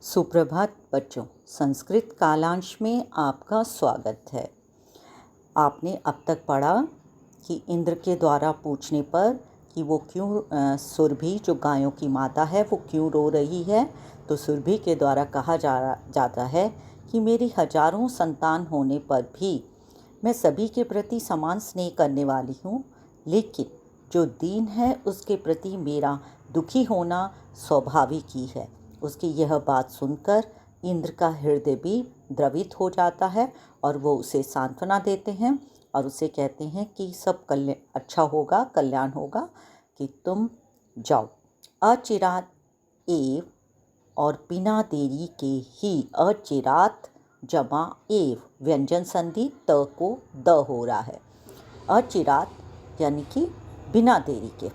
सुप्रभात बच्चों, संस्कृत कालांश में आपका स्वागत है। आपने अब तक पढ़ा कि इंद्र के द्वारा पूछने पर कि वो क्यों सुरभि जो गायों की माता है वो क्यों रो रही है, तो सुरभि के द्वारा कहा जाता है कि मेरी हजारों संतान होने पर भी मैं सभी के प्रति समान स्नेह करने वाली हूँ, लेकिन जो दीन है उसके प्रति मेरा दुखी होना स्वाभाविक ही है। उसकी यह बात सुनकर इंद्र का हृदय भी द्रवित हो जाता है और वो उसे सांत्वना देते हैं और उसे कहते हैं कि सब अच्छा होगा, कल्याण होगा, कि तुम जाओ। अचिरात एव और बिना देरी के ही, अचिरात जमा एव व्यंजन संधि त को द हो रहा है। अचिरात यानी कि बिना देरी के,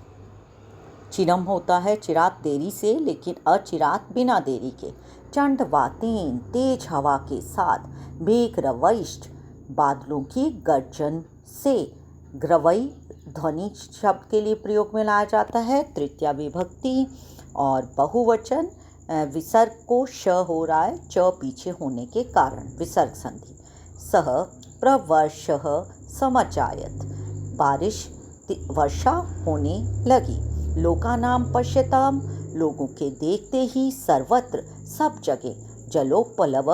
चिरम होता है चिरात देरी से, लेकिन अचिरात बिना देरी के। चंड वातेन तेज हवा के साथ, मेघ रवैष्ठ बादलों की गर्जन से। ग्रवई ध्वनि शब्द के लिए प्रयोग में लाया जाता है, तृतीया विभक्ति और बहुवचन। विसर्ग को श हो रहा है, च पीछे होने के कारण विसर्ग संधि। सह प्रवर्षः समजायत, बारिश वर्षा होने लगी। लोकानां पश्यताम, लोगों के देखते ही, सर्वत्र सब जगह। जलोपलव,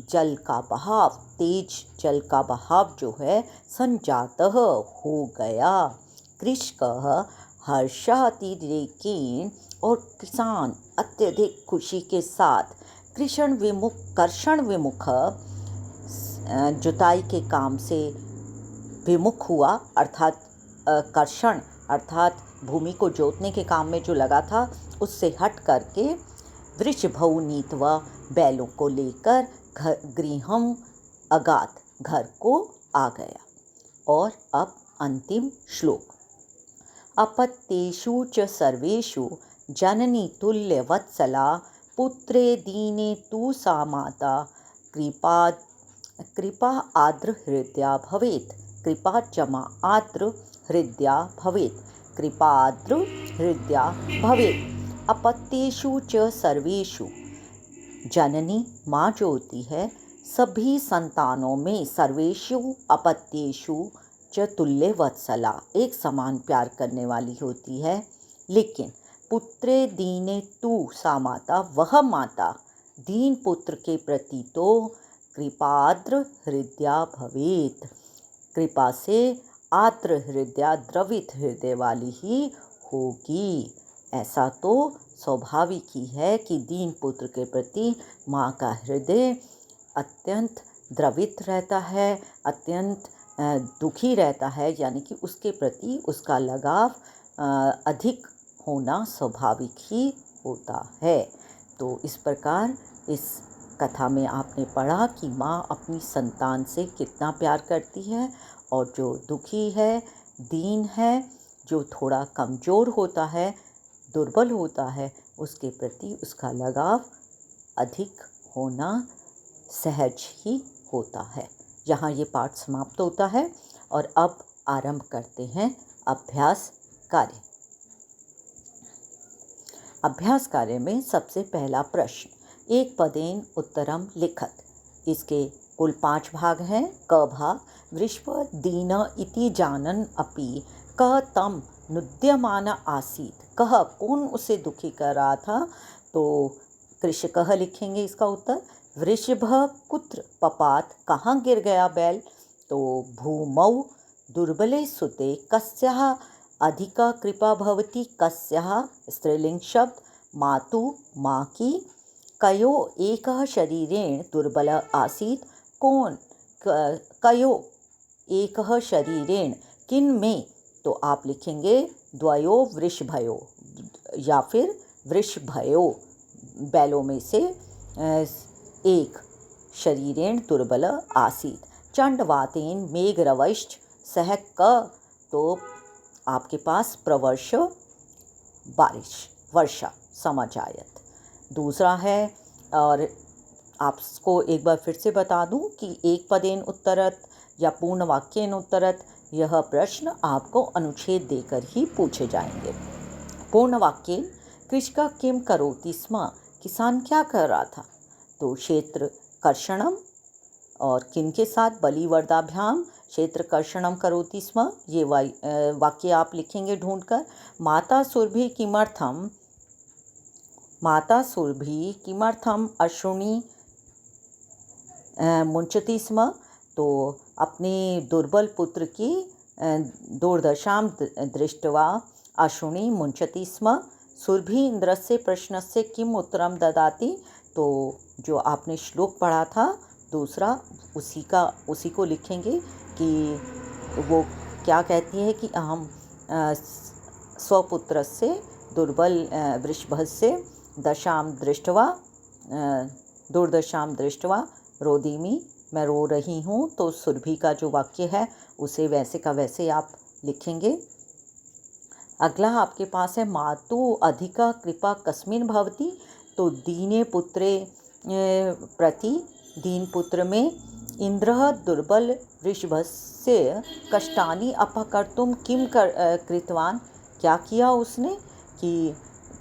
जल का बहाव, तेज जल का बहाव जो है, संजातः हो गया। कृषकः हर्षातिरेकेण, और किसान अत्यधिक खुशी के साथ कर्षण विमुख, जुताई के काम से विमुख हुआ, अर्थात कर्षण अर्थात भूमि को जोतने के काम में जो लगा था उससे हट करके वृषभौ नीत्वा, बैलों को लेकर गृहम अगात, घर को आ गया। और अब अंतिम श्लोक। अपत्येषु च सर्वेषु जननी तुल्यवत्सला, पुत्रे दीने तु सा माता, कृपा आर्द्र हृदया भवेत्। कृपा जमा आर्द्र हृदया भवेत्, कृपा आर्द्र हृदया भवेत्। अपत्येषु च सर्वेषु, जननी माँ जो होती है सभी संतानों में, सर्वेषु अपत्येषु च तुल्य वत्सला, एक समान प्यार करने वाली होती है। लेकिन पुत्रे दीने तु सा माता, वह माता दीन पुत्र के प्रति तो कृपाद्र हृदया भवेत्, कृपा से आर्द्र हृदया, द्रवित हृदय वाली ही होगी। ऐसा तो स्वाभाविक ही है कि दीन पुत्र के प्रति माँ का हृदय अत्यंत द्रवित रहता है, अत्यंत दुखी रहता है, यानी कि उसके प्रति उसका लगाव अधिक होना स्वाभाविक ही होता है। तो इस प्रकार इस कथा में आपने पढ़ा कि माँ अपनी संतान से कितना प्यार करती है, और जो दुखी है, दीन है, जो थोड़ा कमज़ोर होता है, दुर्बल होता है, उसके प्रति उसका लगाव अधिक होना सहज ही होता है। यहाँ ये पाठ समाप्त होता है और अब आरंभ करते हैं अभ्यास कार्य। अभ्यास कार्य में सबसे पहला प्रश्न, एक पदेन उत्तरम लिखत। इसके कुल 5 भाग हैं। क भाग, वृषभ दीन इति जानन अपि क तम नुद्यमान आसीत। कह, कौन उसे दुखी कर रहा था, तो कृषकः लिखेंगे इसका उत्तर। वृषभ कुत्र पपात, कहाँ गिर गया बैल, तो भूमौ दुर्बले सुते कस्याः अधिका कृपा भवति, कस्याः स्त्रीलिंग शब्द, मातु माँ की। कयो एकः शरीरेण दुर्बल आसीत, कौन कयो एकः शरीरेण, किन में, तो आप लिखेंगे द्वयो वृषभयो या फिर वृषभयो, बैलों में से एक शरीरेण दुर्बल आसीत। चंडवातेन मेघरवैष्ठ सह क, तो आपके पास प्रवर्ष बारिश वर्षा समजायत। दूसरा है, और आपको एक बार फिर से बता दूं कि एक पदेन उत्तरत या पूर्ण वाक्येन उत्तरत, यह प्रश्न आपको अनुच्छेद देकर ही पूछे जाएंगे। पूर्ण वाक्येन, कृषकः किं करोति स्म, किसान क्या कर रहा था? तो क्षेत्र कर्षणम, और किन के साथ? बलिवर्दाभ्याम क्षेत्र कर्षणम करोति स्म। ये वाक्य आप लिखेंगे ढूंढकर। माता सुरभि किमर्थम अश्रुणी मुंचती स्म। तो अपने दुर्बल पुत्र की दुर्दशां दृष्ट्वा अश्रुणी मुंचती स्म। सुरभि इंद्रस्य प्रश्नस्य किम उत्तरम ददाति। तो जो आपने श्लोक पढ़ा था दूसरा, उसी को लिखेंगे कि वो क्या कहती है कि अहम स्वपुत्रस्य दुर्बल वृषभस्य दुर्दशां दृष्ट्वा रोदिमि, मैं रो रही हूँ। तो सुरभि का जो वाक्य है उसे वैसे का वैसे आप लिखेंगे। अगला आपके पास है मातु अधिका कृपा कस्मिन् भवति। तो दीने पुत्रे प्रति, दीन पुत्र में इंद्रः दुर्बल वृषभस्य कष्टानि अपकर्तुं किम कृतवान, क्या किया उसने? कि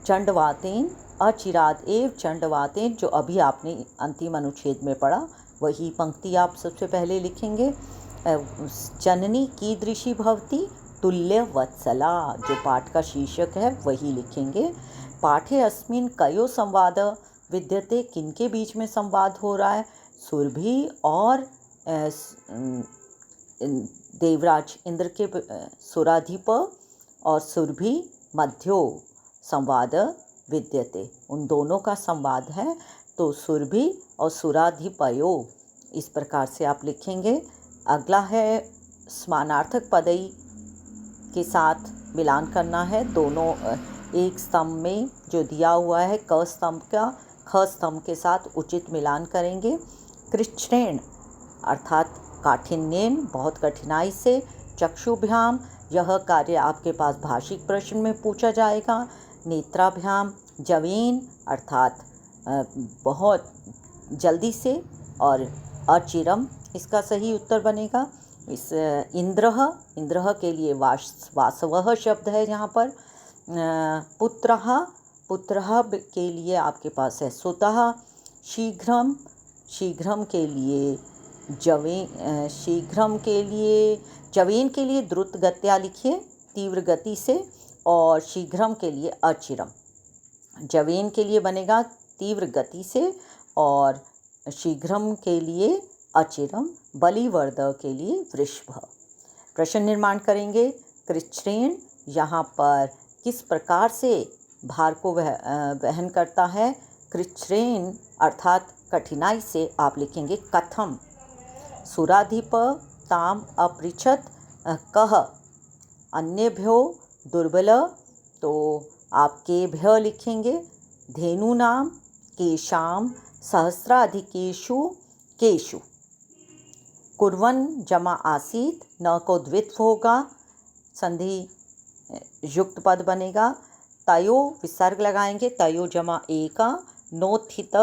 चंडवातेन अचिराद एव चंडवातेन, जो अभी आपने अंतिम अनुच्छेद में पढ़ा वही पंक्ति आप सबसे पहले लिखेंगे। जननी कीदृशी भवति तुल्य वत्सला, जो पाठ का शीर्षक है वही लिखेंगे। पाठे अस्मिन् कयो संवाद विद्यते, किनके बीच में संवाद हो रहा है? सुरभि और देवराज इंद्र के सुराधिप और सुरभि मध्यो संवाद विद्यते, उन दोनों का संवाद है। तो सुरभि और सुराधिपयो, इस प्रकार से आप लिखेंगे। अगला है समानार्थक पदई के साथ मिलान करना है। दोनों एक स्तंभ में जो दिया हुआ है क स्तंभ का ख स्तंभ के साथ उचित मिलान करेंगे। कृच्छ्रेण अर्थात काठिन्येन, बहुत कठिनाई से। चक्षुभ्याम, यह कार्य आपके पास भाषिक प्रश्न में पूछा जाएगा। नेत्राभ्याम जवेन अर्थात बहुत जल्दी से। और अचिरम इसका सही उत्तर बनेगा। इस इंद्रः के लिए वासवः शब्द है यहाँ पर। पुत्रः के लिए आपके पास है सुतः। शीघ्रम के लिए जवेन के लिए द्रुत गत्या लिखिए, तीव्र गति से। और शीघ्रम के लिए अचिरम। जवेन के लिए बनेगा तीव्र गति से और शीघ्रम के लिए अचिरम। बलिवर्द के लिए वृषभ। प्रश्न निर्माण करेंगे। कृच्छ्रेण यहाँ पर किस प्रकार से भार को वहन करता है? कृच्छ्रेण अर्थात कठिनाई से आप लिखेंगे कथम। सुराधिप ताम अपृच्छत कह अन्यभ्यो दुर्बल, तो आप केभ्य लिखेंगे। धेनूनाम केशाम सहस्राधिकेषु केषु। कुर्वन् जमा आसीत, न को द्वित्व होगा, संधि युक्त पद बनेगा। तयो विसर्ग लगाएंगे, तयो जमा एका, नोत्थित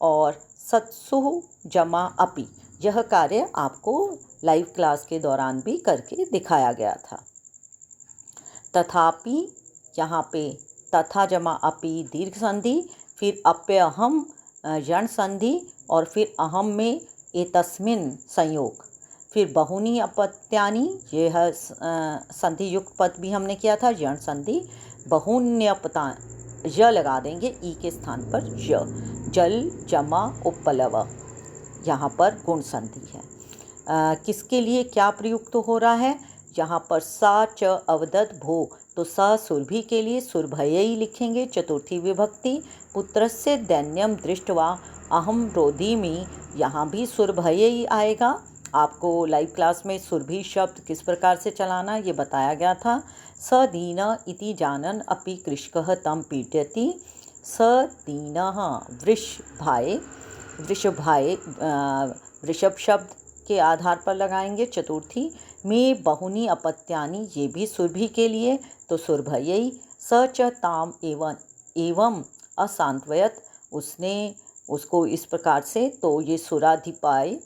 और सत्सु जमा अपि। यह कार्य आपको लाइव क्लास के दौरान भी करके दिखाया गया था। तथापि यहाँ पे तथा जमा अपि दीर्घ संधि, फिर अप्यहम यण संधि, और फिर अहम में एतस्मिन् संयोग, फिर बहुनी अपत्यानि, यह संधि युक्त पद भी हमने किया था, यण संधि। बहुन्यपता य लगा देंगे ई के स्थान पर य। जल जमा उपप्लव, यहाँ पर गुण संधि है। किसके लिए क्या प्रयुक्त हो रहा है? यहाँ पर सा च अवदत भो, तो सा सुरभि के लिए सुरभयई लिखेंगे, चतुर्थी विभक्ति। पुत्रस्य दैन्यम दृष्ट्वा अहम रोदिमि, यहाँ भी सुरभयई आएगा। आपको लाइव क्लास में सुरभि शब्द किस प्रकार से चलाना ये बताया गया था। स दीन इति जानन अपि कृषकः तं पीड्यति। स दीनः वृषभाय वृषभ शब्द के आधार पर लगाएंगे चतुर्थी। में बहुनी अपत्यानि, ये भी सुरभि के लिए, तो सुरभयई। स च ताम एवं असांत्वयत, उसने उसको इस प्रकार से, तो ये सुराधिपाय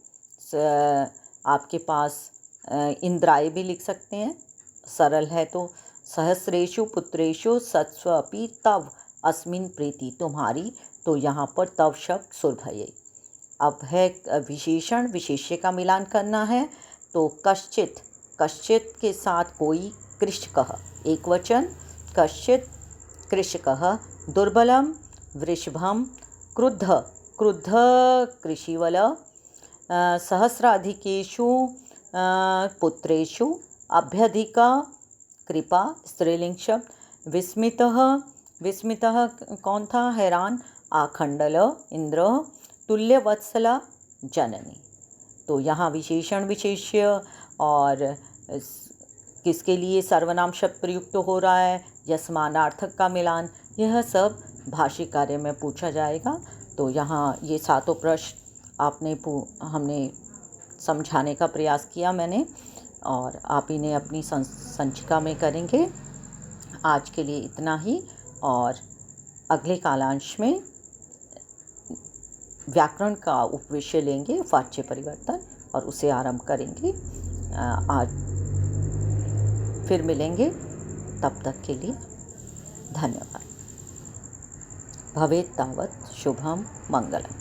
आपके पास इंद्राय भी लिख सकते हैं, सरल है तो। सहस्रेषु पुत्रेषु सत्स्वपि तव अस्मिन् प्रीति, तुम्हारी तो यहाँ पर तव शब्द सुरभये। अब है विशेषण विशेष्य का मिलान करना है, तो कश्चित, कश्चित के साथ कोई, कृषकः एक वचन, कश्चित कृषकः, दुर्बलम वृषभम, क्रुद्ध, क्रुद्ध कृषिवल, सहस्राधिकेषु पुत्रेषु, अभ्यधिका कृपा स्त्रीलिंग शब्द, विस्मितः, विस्मितः कौन था, हैरान, आखंडल इंद्र, तुल्यवत्सला जननी। तो यहाँ विशेषण विशेष्य और किसके लिए सर्वनाम शब्द प्रयुक्त हो रहा है, या समानार्थक का मिलान, यह सब भाषी कार्य में पूछा जाएगा। तो यहाँ ये सातों प्रश्न हमने समझाने का प्रयास किया मैंने, और आप इन्हें अपनी संचिका में करेंगे। आज के लिए इतना ही, और अगले कालांश में व्याकरण का उपविषय लेंगे, वाच्य परिवर्तन, और उसे आरंभ करेंगे। आज फिर मिलेंगे, तब तक के लिए धन्यवाद। भवेत् तावत् शुभम मंगलम।